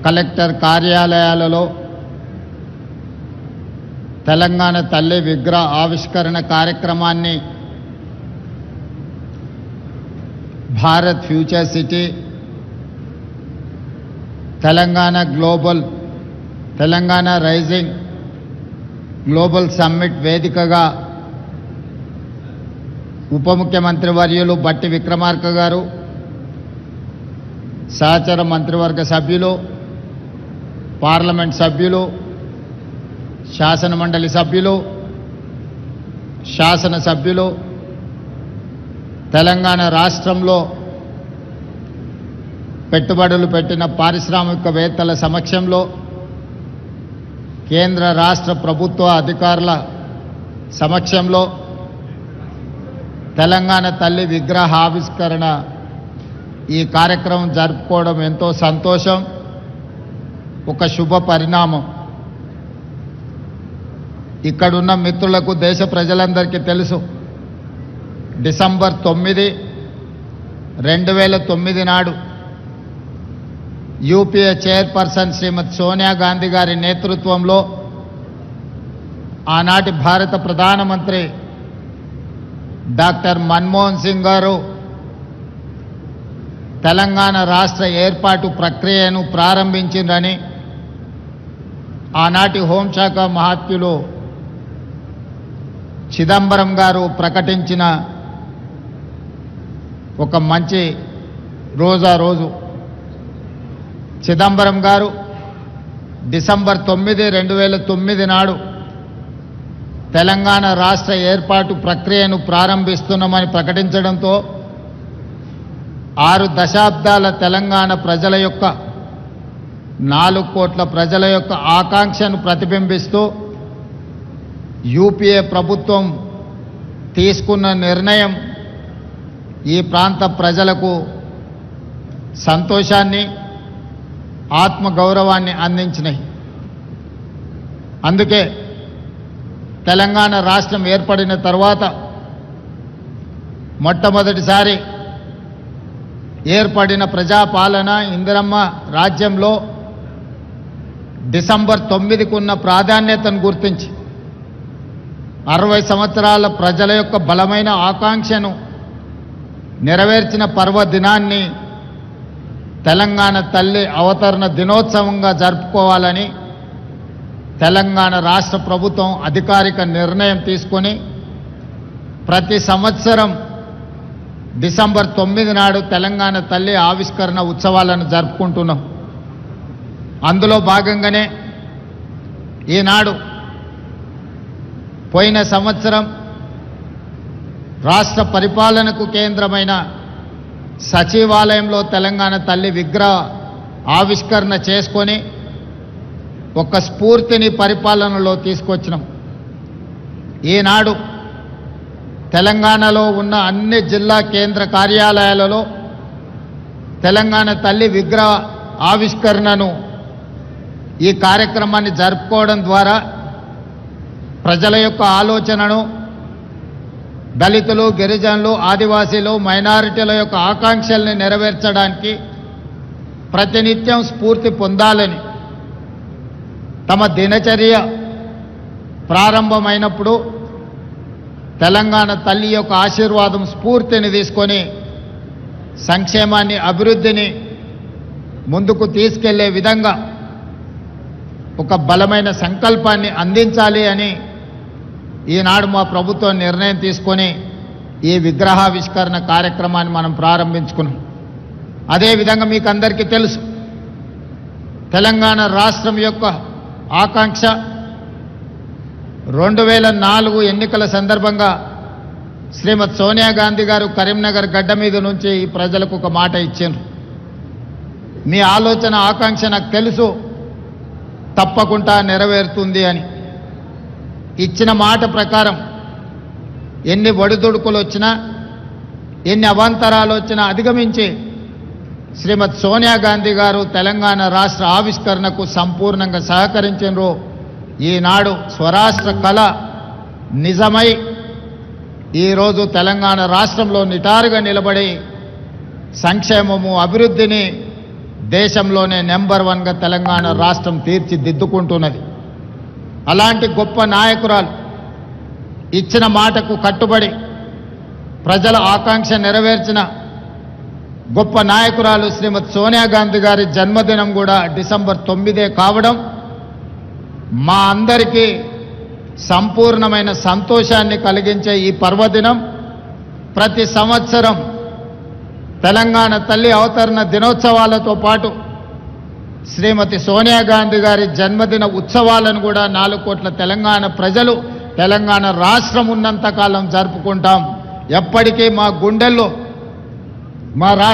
Collector కార్యాలయాలలో తెలంగాణ తల్లి విగ్రహ ఆవిష్కరణ కార్యక్రమాన్ని Bharat future city, Telangana rising global summit వేదికగా ఉప ముఖ్యమంత్రి వర్యులు బట్టి విక్రమార్క గారు, సహచర మంత్రివర్గ సభ్యులు, పార్లమెంట్ సభ్యులు, శాసనమండలి సభ్యులు, శాసనసభ్యులు, తెలంగాణ రాష్ట్రంలో పెట్టుబడులు పెట్టిన పారిశ్రామికవేత్తల సమక్షంలో కేంద్ర రాష్ట్ర ప్రభుత్వ అధికారుల సమక్షంలో తెలంగాణ తల్లి విగ్రహ ఆవిష్కరణ ఈ కార్యక్రమం జరుపుకోవడం ఎంతో సంతోషం, ఒక శుభ పరిణామం. ఇక్కడున్న మిత్రులకు, దేశ ప్రజలందరికీ తెలుసు, డిసెంబర్ 9, 2009 నాడు యూపీఏ చైర్పర్సన్ శ్రీమతి సోనియా గాంధీ గారి నేతృత్వంలో ఆనాటి భారత ప్రధానమంత్రి డాక్టర్ మన్మోహన్ సింగ్ గారు తెలంగాణ రాష్ట్ర ఏర్పాటు ప్రక్రియను ప్రారంభించిందని ఆనాటి హోంశాఖ మహాత్ములు చిదంబరం గారు ప్రకటించిన ఒక మంచి రోజు. చిదంబరం గారు డిసెంబర్ 9, 2009 నాడు తెలంగాణ రాష్ట్ర ఏర్పాటు ప్రక్రియను ప్రారంభిస్తున్నామని ప్రకటించడంతో 6 దశాబ్దాల తెలంగాణ ప్రజల యొక్క 4 కోట్ల ప్రజల యొక్క ఆకాంక్షను ప్రతిబింబిస్తూ యూపీఏ ప్రభుత్వం తీసుకున్న నిర్ణయం ఈ ప్రాంత ప్రజలకు సంతోషాన్ని, ఆత్మగౌరవాన్ని అందించినాయి. అందుకే తెలంగాణ రాష్ట్రం ఏర్పడిన తర్వాత మొట్టమొదటిసారి ఏర్పడిన ప్రజాపాలన ఇందిరమ్మ రాజ్యంలో డిసెంబర్ 9కు ఉన్న ప్రాధాన్యతను గుర్తించి 60 సంవత్సరాల ప్రజల యొక్క బలమైన ఆకాంక్షను నెరవేర్చిన పర్వదినాన్ని తెలంగాణ తల్లి అవతరణ దినోత్సవంగా జరుపుకోవాలని తెలంగాణ రాష్ట్ర ప్రభుత్వం అధికారిక నిర్ణయం తీసుకొని ప్రతి సంవత్సరం డిసెంబర్ 9 నాడు తెలంగాణ తల్లి ఆవిష్కరణ ఉత్సవాలను జరుపుకుంటున్నాం. అందులో భాగంగానే ఈనాడు పోయిన సంవత్సరం రాష్ట్ర పరిపాలనకు కేంద్రమైన సచివాలయంలో తెలంగాణ తల్లి విగ్రహ ఆవిష్కరణ చేసుకొని ఒక స్ఫూర్తిని పరిపాలనలో తీసుకొచ్చినాం. ఈనాడు తెలంగాణలో ఉన్న అన్ని జిల్లా కేంద్ర కార్యాలయాలలో తెలంగాణ తల్లి విగ్రహ ఆవిష్కరణను, ఈ కార్యక్రమాన్ని జరుపుకోవడం ద్వారా ప్రజల యొక్క ఆలోచనను, దళితులు, గిరిజనులు, ఆదివాసీలు, మైనారిటీల యొక్క ఆకాంక్షల్ని నెరవేర్చడానికి ప్రతినిత్యం స్ఫూర్తి పొందాలని తమ దినచర్య ప్రారంభమైనప్పుడు తెలంగాణ తల్లి యొక్క ఆశీర్వాదం, స్ఫూర్తిని తీసుకొని సంక్షేమాన్ని, అభివృద్ధిని ముందుకు తీసుకెళ్లే విధంగా ఒక బలమైన సంకల్పాన్ని అందించాలి అని ఈనాడు మా ప్రభుత్వం నిర్ణయం తీసుకొని ఈ విగ్రహావిష్కరణ కార్యక్రమాన్ని మనం ప్రారంభించుకున్నాం. అదేవిధంగా మీకు అందరికీ తెలుసు, తెలంగాణ రాష్ట్రం యొక్క ఆకాంక్ష 2004 ఎన్నికల సందర్భంగా శ్రీమతి సోనియా గాంధీ గారు కరీంనగర్ గడ్డ మీద నుంచి ఈ ప్రజలకు ఒక మాట ఇచ్చారు. మీ ఆలోచన, ఆకాంక్ష నాకు తెలుసు, తప్పకుండా నెరవేరుతుంది అని ఇచ్చిన మాట ప్రకారం ఎన్ని ఒడిదుడుకులు వచ్చినా, ఎన్ని అవాంతరాలు వచ్చినా అధిగమించి శ్రీమతి సోనియా గాంధీ గారు తెలంగాణ రాష్ట్ర ఆవిష్కరణకు సంపూర్ణంగా సహకరించారు. ఈనాడు స్వరాష్ట్ర కళ నిజమై ఈరోజు తెలంగాణ రాష్ట్రంలో నిటారుగా నిలబడి సంక్షేమము, అభివృద్ధిని దేశంలోనే నెంబర్ 1గా తెలంగాణ రాష్ట్రం తీర్చిదిద్దుకుంటున్నది. అలాంటి గొప్ప నాయకురాలు ఇచ్చిన మాటకు కట్టుబడి ప్రజల ఆకాంక్ష నెరవేర్చిన గొప్ప నాయకురాలు శ్రీమతి సోనియా గాంధీ గారి జన్మదినం కూడా డిసెంబర్ 9 కావడం మా అందరికీ సంపూర్ణమైన సంతోషాన్ని కలిగించే ఈ పర్వదినం ప్రతి సంవత్సరం తెలంగాణ తల్లి అవతరణ దినోత్సవాలతో పాటు శ్రీమతి సోనియా గాంధీ గారి జన్మదిన ఉత్సవాలను కూడా 4 కోట్ల తెలంగాణ ప్రజలు తెలంగాణ రాష్ట్రం ఉన్నంతకాలం జరుపుకుంటాం. ఎప్పటికీ మా గుండెల్లో మా